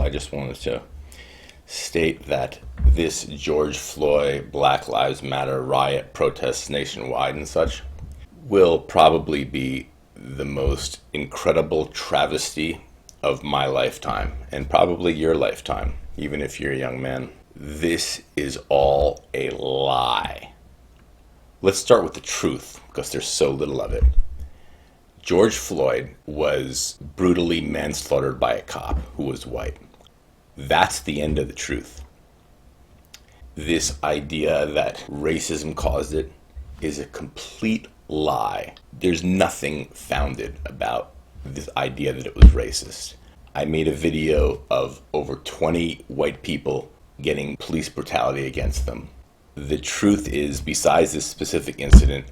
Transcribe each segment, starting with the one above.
I just wanted to state that this George Floyd Black Lives Matter riot protests nationwide and such will probably be the most incredible travesty of my lifetime, and probably your lifetime, even if you're a young man. This is all a lie. Let's start with the truth, because there's so little of it. George Floyd was brutally manslaughtered by a cop who was white. That's the end of the truth. This idea that racism caused it is a complete lie. There's nothing founded about this idea that it was racist. I made a video of over 20 white people getting police brutality against them. The truth is, besides this specific incident,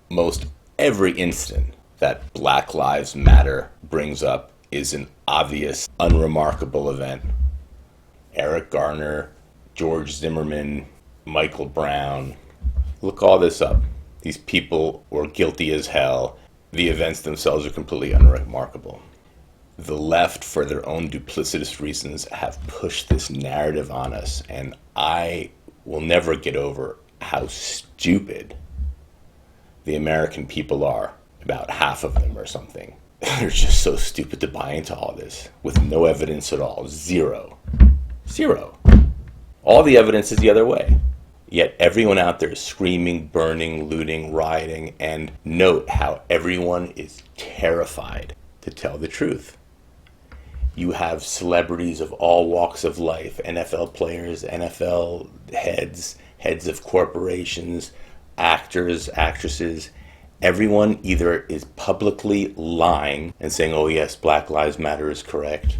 most every incident that Black Lives Matter brings up is an obvious, unremarkable event. Eric Garner, George Zimmerman, Michael Brown, look all this up. These people were guilty as hell. The events themselves are completely unremarkable. The left, for their own duplicitous reasons, have pushed this narrative on us, and I will never get over how stupid the American people are. About half of them or something. They're just so stupid to buy into all this with no evidence at all. Zero. All the evidence is the other way. Yet everyone out there is screaming, burning, looting, rioting, and note how everyone is terrified to tell the truth. You have celebrities of all walks of life, NFL players, NFL heads of corporations, actors, actresses. Everyone either is publicly lying and saying, oh yes, Black Lives Matter is correct,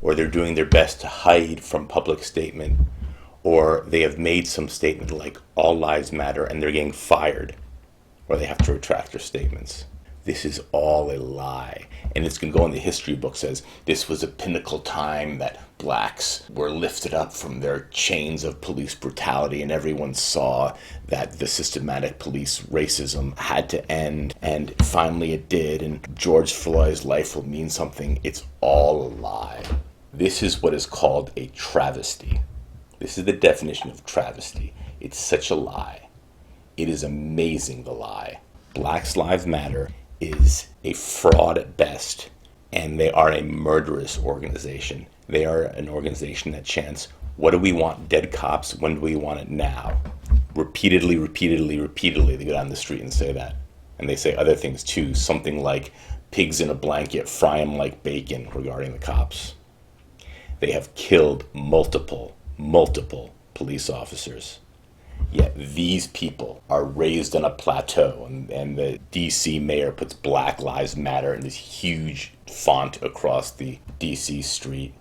or they're doing their best to hide from public statement, or they have made some statement like all lives matter and they're getting fired, or they have to retract their statements. This is all a lie. And it's going to go in the history books as this was a pinnacle time that blacks were lifted up from their chains of police brutality, and everyone saw that the systematic police racism had to end, and finally it did, and George Floyd's life will mean something. It's all a lie. This is what is called a travesty. This is the definition of travesty. It's such a lie. It is amazing, the lie. Black Lives Matter is a fraud at best, and they are a murderous organization. They are an organization that chants, what do we want? Dead cops. When do we want it? Now. Repeatedly, they go down the street and say that. And they say other things too, something like pigs in a blanket, fry them like bacon regarding the cops. They have killed multiple police officers. Yet these people are raised on a plateau, and the DC mayor puts Black Lives Matter in this huge font across the DC street.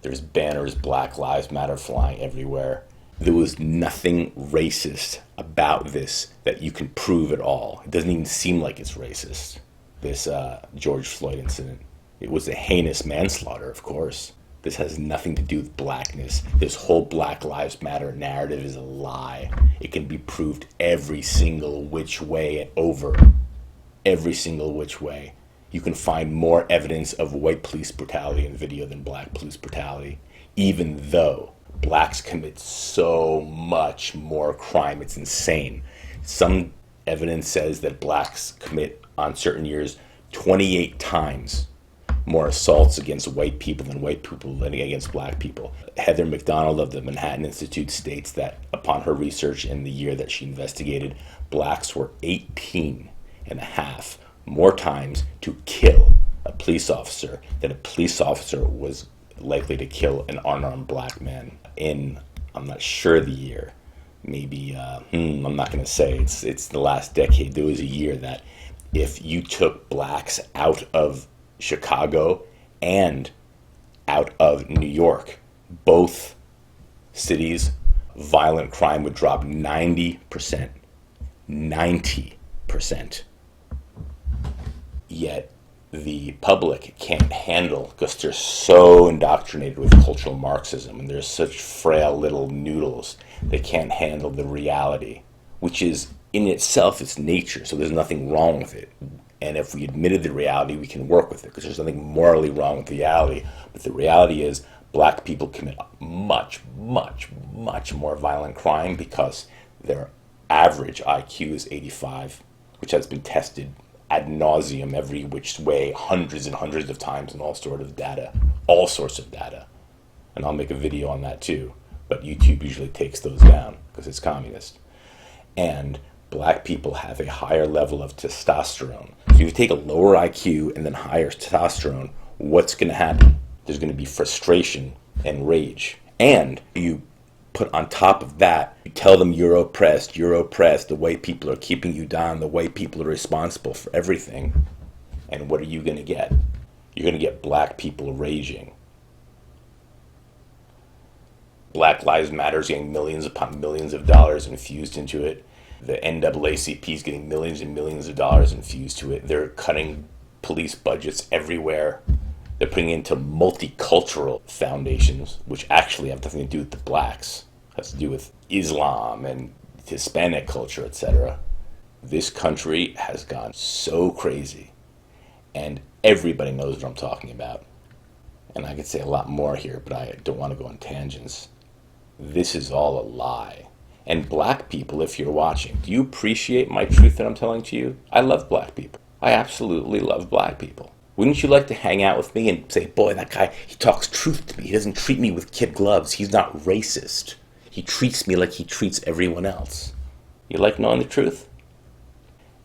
There's banners, Black Lives Matter, flying everywhere. There was nothing racist about this that you can prove at all. It doesn't even seem like it's racist, this George Floyd incident. It was a heinous manslaughter, of course. This has nothing to do with blackness. This whole Black Lives Matter narrative is a lie. It can be proved every single which way over. Every single which way. You can find more evidence of white police brutality in video than black police brutality, even though blacks commit so much more crime. It's insane. Some evidence says that blacks commit, on certain years, 28 times more assaults against white people than white people against black people. Heather McDonald of the Manhattan Institute states that upon her research in the year that she investigated, blacks were 18 and a half more times to kill a police officer than a police officer was likely to kill an unarmed black man in, I'm not sure the year, maybe, I'm not going to say, it's the last decade. There was a year that if you took blacks out of Chicago and out of New York, both cities, violent crime would drop 90%. 90%. Yet the public can't handle, because they're so indoctrinated with cultural Marxism and they're such frail little noodles, they can't handle the reality, which is in itself its nature, so there's nothing wrong with it. And if we admitted the reality, we can work with it, because there's nothing morally wrong with reality. But the reality is Black people commit much, much, much more violent crime because their average IQ is 85, which has been tested ad nauseum every which way, hundreds and hundreds of times in all sorts of data. And I'll make a video on that too, but YouTube usually takes those down because it's communist. And Black people have a higher level of testosterone. So if you take a lower IQ and then higher testosterone, what's going to happen? There's going to be frustration and rage. And you put on top of that, you tell them you're oppressed, the white people are keeping you down, the white people are responsible for everything. And what are you going to get? You're going to get Black people raging. Black Lives Matter is getting millions upon millions of dollars infused into it. The NAACP is getting millions and millions of dollars infused to it. They're cutting police budgets everywhere. They're putting it into multicultural foundations, which actually have nothing to do with the blacks. It has to do with Islam and Hispanic culture, etc. This country has gone so crazy, and everybody knows what I'm talking about. And I could say a lot more here, but I don't want to go on tangents. This is all a lie. And Black people, if you're watching, do you appreciate my truth that I'm telling to you? I love Black people. I absolutely love Black people. Wouldn't you like to hang out with me and say, boy, that guy, he talks truth to me. He doesn't treat me with kid gloves. He's not racist. He treats me like he treats everyone else. You like knowing the truth?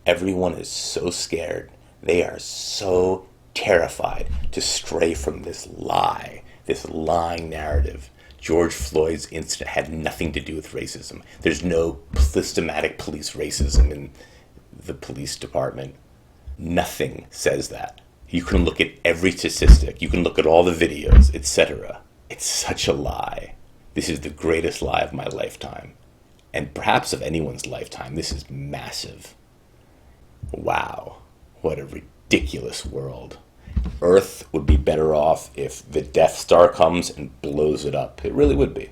Everyone is so scared. They are so terrified to stray from this lie, this lying narrative. George Floyd's incident had nothing to do with racism. There's no systematic police racism in the police department. Nothing says that. You can look at every statistic. You can look at all the videos, etc. It's such a lie. This is the greatest lie of my lifetime. And perhaps of anyone's lifetime. This is massive. Wow. What a ridiculous world. Earth would be better off if the Death Star comes and blows it up. It really would be.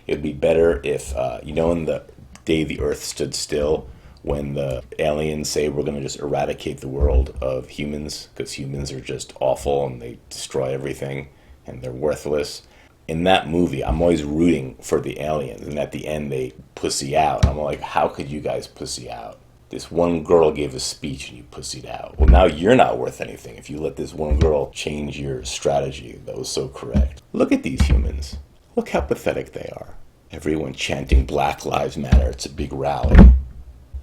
It would be better if, in the day the Earth stood still, when the aliens say we're going to just eradicate the world of humans because humans are just awful and they destroy everything and they're worthless. In that movie, I'm always rooting for the aliens, and at the end they pussy out. I'm like, how could you guys pussy out? This one girl gave a speech and you pussied out. Well, now you're not worth anything if you let this one girl change your strategy. That was so correct. Look at these humans. Look how pathetic they are. Everyone chanting Black Lives Matter. It's a big rally.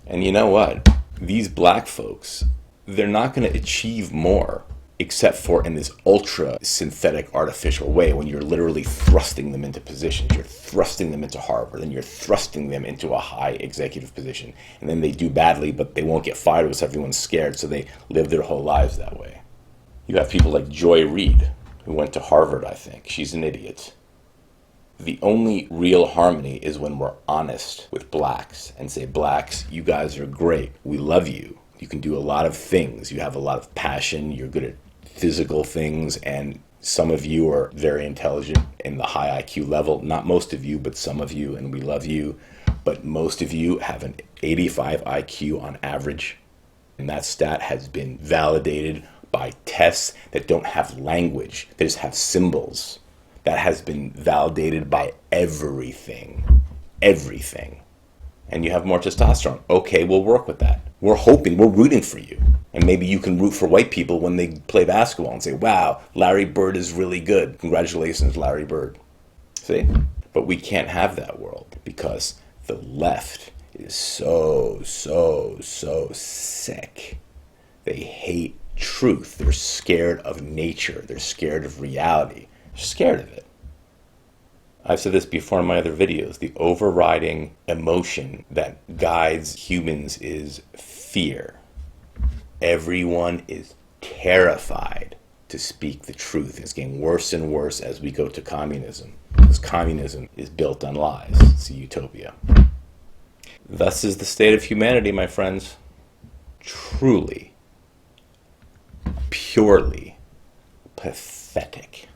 And you know what? These black folks, they're not going to achieve more except for in this ultra synthetic artificial way when you're literally thrusting them into positions. You're thrusting them into Harvard and you're thrusting them into a high executive position. And then they do badly, but they won't get fired because everyone's scared, so they live their whole lives that way. You have people like Joy Reid, who went to Harvard, I think. She's an idiot. The only real harmony is when we're honest with blacks and say, blacks, you guys are great. We love you. You can do a lot of things. You have a lot of passion. You're good at physical things, and some of you are very intelligent in the high IQ level. Not most of you, but some of you, and we love you. But most of you have an 85 IQ on average, and that stat has been validated by tests that don't have language. They just have symbols. That has been validated by everything. Everything. And you have more testosterone. Okay, we'll work with that. We're rooting for you. And maybe you can root for white people when they play basketball and say, wow, Larry Bird is really good. Congratulations, Larry Bird. See? But we can't have that world because the left is so sick. They hate truth. They're scared of nature. They're scared of reality. They're scared of it. I've said this before in my other videos. The overriding emotion that guides humans is fear. Everyone is terrified to speak the truth. It's getting worse and worse as we go to communism. Because communism is built on lies. It's a utopia. Thus is the state of humanity, my friends. Truly, purely pathetic.